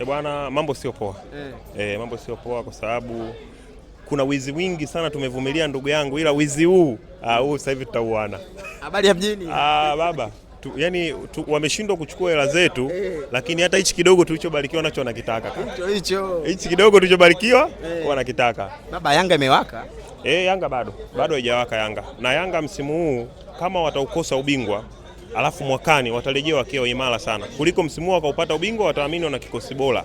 Bwana, mambo sio poa. Mambo sio poa kwa sababu kuna wizi wingi sana tumevumilia ndugu yangu, ila wizi huu sasa hivi tutauana. Habari ya mjini. Baba, wameshindwa kuchukua hela zetu, lakini hata hichi kidogo tulichobarikiwa nacho wanakitaka. Hichi kidogo tulichobarikiwa wanakitaka. Baba, Yanga imewaka? Yanga bado haijawaka Yanga. Na Yanga msimu huu kama wataukosa ubingwa, alafu mwakani watarejea wakiwa imara sana. Kuliko msimu huu wakaupata ubingwa, wataamini wana kikosi bora.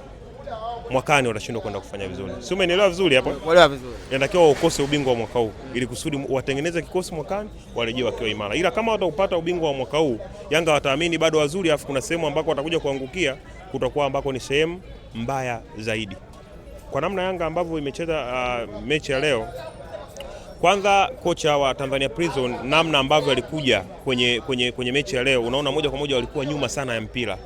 Mwakani watashindwa kwenda kufanya vizuri. Si umeelewa vizuri hapo? Umeelewa vizuri. Inatakiwa ukose ubingwa wa mwaka huu ili kusudi watengeneze kikosi mwakani warejee wakiwa imara. Ila kama wataupata ubingwa wa mwaka huu, Yanga wataamini bado wazuri, alafu kuna sehemu ambako watakuja kuangukia, kutakuwa ambako ni sehemu mbaya zaidi. Kwa namna Yanga ambavyo imecheza mechi ya leo, kwanza kocha wa Tanzania Prison namna ambavyo alikuja kwenye mechi ya leo, unaona moja kwa moja walikuwa nyuma sana ya mpira.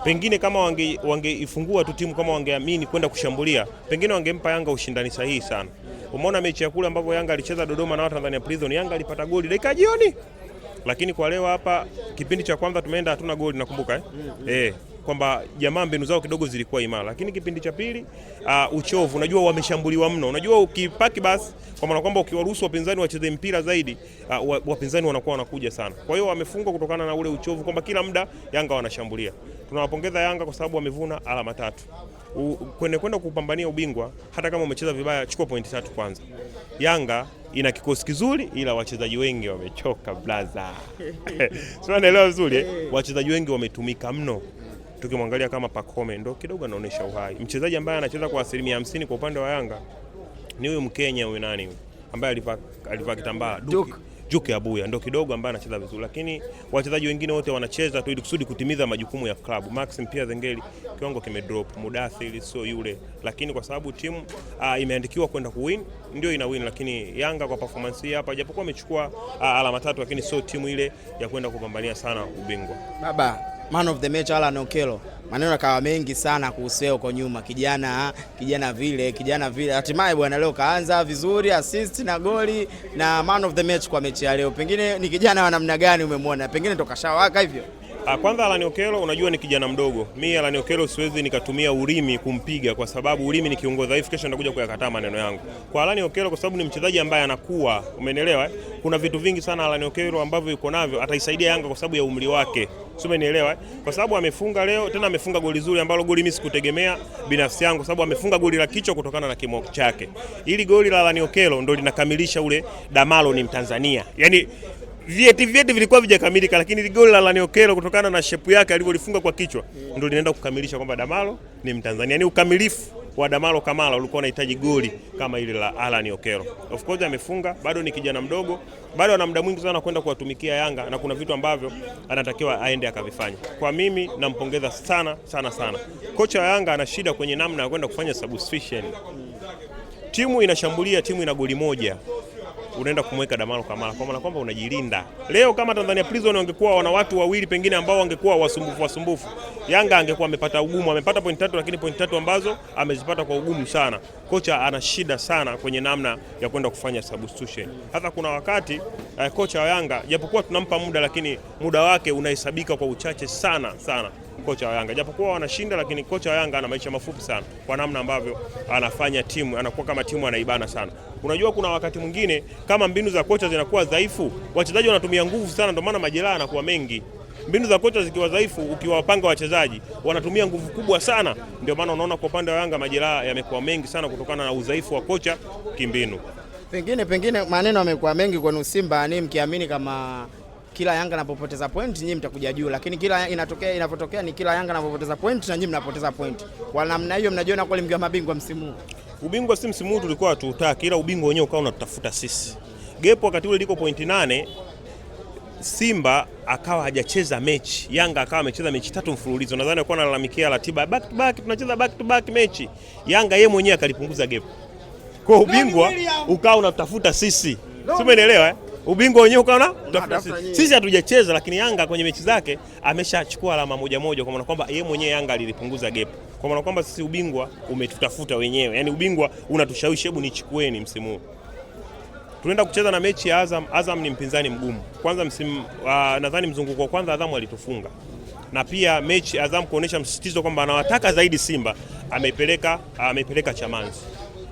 Pengine kama wangeifungua tu timu, kama wangeamini kwenda kushambulia, pengine wangempa Yanga ushindani sahihi sana. Umeona mechi ya kule ambapo Yanga alicheza Dodoma na Tanzania Prison, Yanga alipata goli dakika jioni. Lakini kwa leo hapa kipindi cha kwanza tumeenda hatuna goli, nakumbuka kwamba jamaa mbinu zao kidogo zilikuwa imara, lakini kipindi cha pili uchovu, unajua wameshambuliwa mno. Unajua ukipaki basi kwa maana kwamba ukiwaruhusu wapinzani wacheze mpira zaidi, wapinzani wanakuwa wanakuja sana. Kwa hiyo wamefungwa kutokana na ule uchovu kwamba kila muda Yanga wanashambulia. Tunawapongeza Yanga kwa sababu wamevuna alama 3. Kwenda kupambania ubingwa, hata kama umecheza vibaya, chukua pointi 3 kwanza. Yanga ina kikosi kizuri, ila wachezaji wengi wamechoka blaza. Sio, unaelewa vizuri wachezaji wengi wametumika mno. Tukimwangalia kama Pacome ndo kidogo anaonesha uhai. Mchezaji ambaye anacheza kwa 50% kwa upande wa Yanga ni huyu Mkenya, huyu nani huyu ambaye alivaa kitambaa, Duke Abuya, ndo kidogo ambaye anacheza vizuri, lakini wachezaji wengine wote wanacheza tu ili kusudi kutimiza majukumu ya klabu. Maxim pia Zengeli kiwango kimedrop, Mudathiri sio yule, lakini kwa sababu timu imeandikiwa kwenda kuwin ndio ina win. Lakini Yanga kwa performance hii hapa, japokuwa amechukua alama 3, lakini sio timu ile ya kwenda kupambania sana ubingwa. Baba, man of the match Alan Okello, maneno yakawa mengi sana kuhusu huko nyuma, kijana vile. Hatimaye bwana leo kaanza vizuri, assist na goli na man of the match kwa mechi ya leo. Pengine ni kijana wa namna gani umemwona? Pengine tokashawaka hivyo. Kwanza Alan Okello, unajua ni kijana mdogo. Mimi Alan Okello siwezi nikatumia ulimi kumpiga kwa sababu ulimi ni kiungo dhaifu, kesho nitakuja kuyakataa maneno yangu. Kwa Alan Okello kwa sababu ni mchezaji ambaye anakuwa, umeelewa? Kuna vitu vingi sana Alan Okello ambavyo yuko navyo, ataisaidia Yanga kwa sababu ya umri wake. Sio, umeelewa? Kwa sababu amefunga leo, tena amefunga goli zuri ambalo goli mimi sikutegemea binafsi yangu, kwa sababu amefunga goli la kichwa kutokana na kimo chake. Ili goli la Alan Okello ndio linakamilisha ule Damalo ni Mtanzania. Yaani vieti vilikuwa vijakamilika, lakini goli la Alan Okello kutokana na shape yake alivyolifunga kwa kichwa ndio linaenda kukamilisha kwamba Damalo ni Mtanzania. Yaani ukamilifu wa Damalo Kamala ulikuwa unahitaji goli kama ile la Alan Okello. Of course amefunga, bado ni kijana mdogo, bado ana muda mwingi sana kwenda kuwatumikia Yanga na kuna vitu ambavyo anatakiwa aende akavifanya. Kwa mimi nampongeza sana. Kocha wa Yanga ana shida kwenye namna ya kwenda kufanya substitution. Timu inashambulia, timu ina goli moja, unaenda kumweka Damalo Kamala kwa maana kwamba unajilinda. Leo kama Tanzania Prison wangekuwa wana watu wawili pengine ambao wangekuwa wasumbufu, Yanga angekuwa amepata ugumu. Amepata point 3, lakini point 3 ambazo amezipata kwa ugumu sana. Kocha ana shida sana kwenye namna ya kwenda kufanya substitution. Hata kuna wakati kocha wa Yanga japokuwa tunampa muda, lakini muda wake unahesabika kwa uchache sana. Kocha wa Yanga japokuwa wanashinda, lakini kocha wa Yanga ana maisha mafupi sana kwa namna ambavyo anafanya timu, anakuwa kama timu anaibana sana. Unajua kuna wakati mwingine kama mbinu za kocha zinakuwa dhaifu, wachezaji wanatumia nguvu sana, ndio maana majeraha yanakuwa mengi. Mbinu za kocha zikiwa dhaifu, ukiwapanga wachezaji wanatumia nguvu kubwa sana, ndio maana unaona kwa upande wa Yanga majeraha yamekuwa mengi sana kutokana na udhaifu wa kocha kimbinu. Pengine maneno yamekuwa mengi kwa Simba, ni mkiamini kama kila Yanga anapopoteza point nyinyi mtakuja juu, lakini kila inapotokea ni kila Yanga anapopoteza point na nyinyi mnapoteza point. Kwa namna hiyo mnajiona kweli mkiwa mabingwa msimu huu? Ubingwa si msimu huu tulikuwa hatutaki, ila ubingwa wenyewe ukawa unatutafuta sisi. Gap wakati ule liko point 8, Simba akawa hajacheza mechi, Yanga akawa amecheza mechi 3 mfululizo. Nadhani alikuwa analalamikia ratiba back to back, tunacheza back to back mechi. Yanga yeye mwenyewe akalipunguza gap. Kwa ubingwa ukawa unatafuta sisi. Sio, umeelewa? Ubingwa wenyewe ukaona sisi hatujacheza, lakini Yanga kwenye mechi zake ameshachukua alama moja kwa maana kwamba yeye mwenyewe Yanga alilipunguza gap. Kwa maana kwamba sisi ubingwa umetutafuta wenyewe. Yaani ubingwa unatushawishi, hebu nichukueni msimu huu. Tunaenda kucheza na mechi ya Azam. Azam ni mpinzani mgumu. Kwanza nadhani mzunguko wa kwanza Azam alitufunga. na pia mechi Azam kuonesha msisitizo kwamba anawataka zaidi Simba, ameipeleka Chamazi.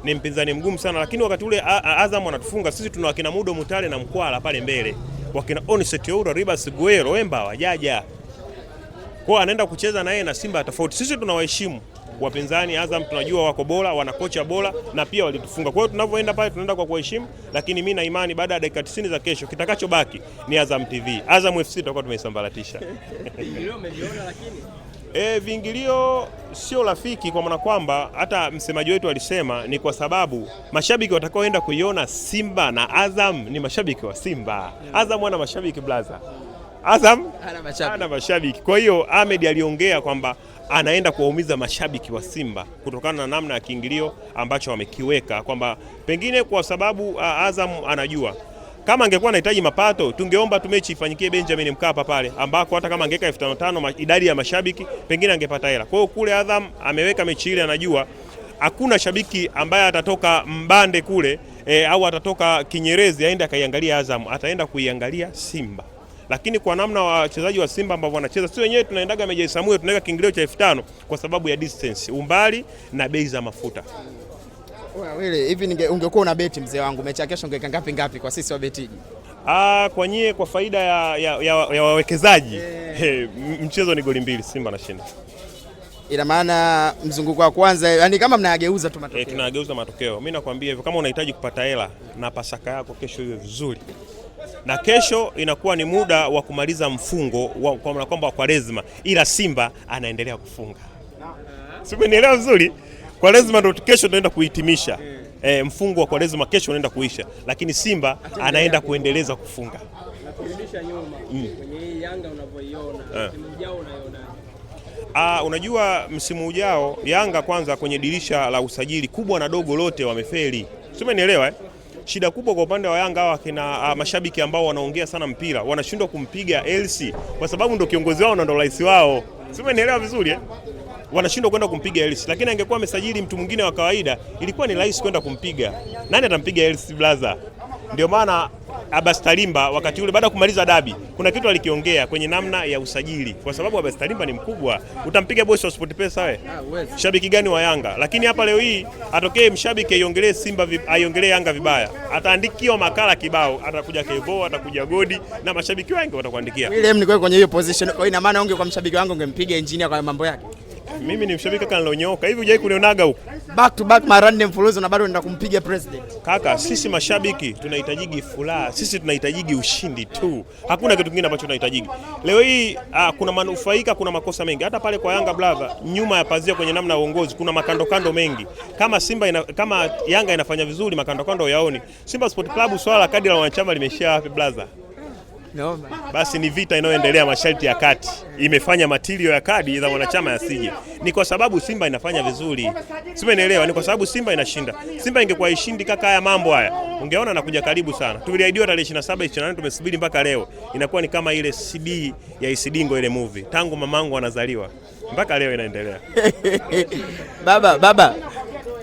Ni mpinzani mgumu sana, lakini wakati ule Azam wanatufunga sisi, tuna wakina Mudo Mutale na Mkwala pale mbele, wakina Oniset Oura, Ribas Guero, Wemba wajaja. Kwa anaenda kucheza na yeye na Simba tofauti. Sisi tunawaheshimu wapinzani. Azam tunajua wako bora, wana kocha bora na pia walitufunga. Kwa hiyo tunavyoenda pale tunaenda kwa kuheshimu, lakini mimi na imani baada ya dakika 90 za kesho kitakachobaki ni Azam TV. Azam FC tutakuwa tumeisambaratisha. Viingilio umeviona lakini? Viingilio sio rafiki, kwa maana kwamba hata msemaji wetu alisema ni kwa sababu mashabiki watakaoenda kuiona Simba na Azam ni mashabiki wa Simba. Azam wana mashabiki blaza. Azam ana mashabiki. Kwa hiyo Ahmed aliongea kwamba anaenda kuwaumiza mashabiki wa Simba kutokana na namna ya kiingilio ambacho wamekiweka, kwamba pengine kwa sababu Azam anajua kama angekuwa anahitaji mapato tungeomba tu mechi ifanyikie Benjamin Mkapa pale, ambako hata kama angeka 1500 idadi ya mashabiki pengine angepata hela. Kwa hiyo kule Azam ameweka mechi ile, anajua hakuna shabiki ambaye atatoka Mbande kule au atatoka Kinyerezi aende akaiangalia Azam, ataenda kuiangalia Simba. Lakini kwa namna wachezaji wa Simba ambao wanacheza, si wenyewe tunaendaga Meja Samuel tunaweka kiingilio cha 5000 kwa sababu ya distance, umbali na bei za mafuta. Wewe hivi ungekuwa una beti mzee wangu, mechi kesho ungeweka ngapi kwa sisi wa betiji? Kwa nyie, kwa faida ya wawekezaji mchezo ni goli 2 Simba anashinda. Ina maana mzunguko wa kwanza yani kama mnageuza tu matokeo. Tunageuza matokeo. Mimi nakwambia hivyo, kama unahitaji kupata hela na Pasaka yako kesho iwe vizuri. Na kesho inakuwa ni muda wa kumaliza mfungo kwa maana kwamba Kwaresma, ila Simba anaendelea kufunga. Simenielewa vizuri? Kwaresma ndio kesho tunaenda kuhitimisha. Mfungo wa Kwaresma kesho unaenda kuisha, lakini Simba anaenda kuendeleza kufunga. Na kurudisha nyuma kwenye hii Yanga unavyoiona, msimu ujao unaiona? Unajua msimu ujao Yanga kwanza kwenye dirisha la usajili kubwa na dogo lote wamefeli. Simenielewa Shida kubwa kwa upande wa Yanga hawa kina mashabiki ambao wanaongea sana mpira, wanashindwa kumpiga Elsi kwa sababu ndio kiongozi wao na ndio rais wao. Simenielewa vizuri Wanashindwa kwenda kumpiga Elsi, lakini angekuwa amesajili mtu mwingine wa kawaida ilikuwa ni rahisi kwenda kumpiga. Nani atampiga Elsi blaza? Ndio maana Abbas Talimba wakati ule baada ya kumaliza dabi kuna kitu alikiongea kwenye namna ya usajili, kwa sababu Abbas Talimba ni mkubwa. Utampiga boss wa SportPesa wewe? Shabiki gani wa Yanga? Lakini hapa leo hii atokee mshabiki aiongelee Simba aiongelee Yanga vibaya, ataandikiwa makala kibao, atakuja Kevo, atakuja Godi na mashabiki wengi watakuandikia. Ile mniko kwenye hiyo position, kwa ina maana kwa mshabiki wangu ungempiga engineer kwa mambo yake. Mimi ni mshabiki kaka nilonyoka. Hivi hujai kunionaga huko? Back to back mara 4 mfululizo na bado nenda kumpiga president. Kaka, sisi mashabiki tunahitajigi furaha. Sisi tunahitajigi ushindi tu. Hakuna kitu kingine ambacho tunahitajigi. Leo hii kuna manufaika, kuna makosa mengi. Hata pale kwa Yanga brother, nyuma ya pazia kwenye namna ya uongozi kuna makando mengi. Kama Yanga inafanya vizuri makando yaoni. Simba Sport Club swala kadi la wanachama limeshia wapi brother? No, basi ni vita inayoendelea masharti ya kati. Imefanya matilio ya kadi za wanachama yasije. Ni kwa sababu Simba inafanya vizuri. Simenielewa, ni kwa sababu Simba inashinda. Simba ingekuwa ishindi kaka haya mambo haya, ungeona anakuja karibu sana. Tuliahidiwa tarehe 27 28, tumesubiri mpaka leo. Inakuwa ni kama ile CD ya Isidingo ile movie. Tangu mamangu anazaliwa mpaka leo inaendelea. Baba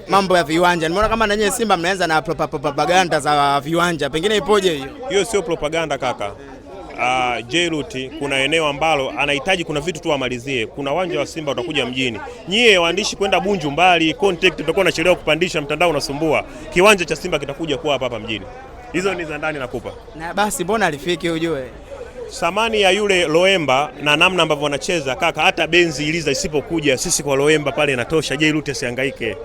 mambo ya viwanja, nimeona kama nanyewe Simba mnaanza na propaganda za viwanja, pengine ipoje hiyo? Hiyo sio propaganda kaka. Jairuti kuna eneo ambalo anahitaji, kuna vitu tu amalizie. Kuna uwanja wa Simba utakuja mjini. Nyie waandishi kwenda Bunju mbali, contact tutakuwa tunachelewa kupandisha, mtandao unasumbua. Kiwanja cha Simba kitakuja kuwa hapa mjini. Hizo ni za ndani nakupa. Na basi mbona alifiki ujue? Samani ya yule Loemba na namna ambavyo wanacheza kaka, hata benzi iliza isipokuja sisi kwa Loemba pale inatosha. Jairuti asihangaike.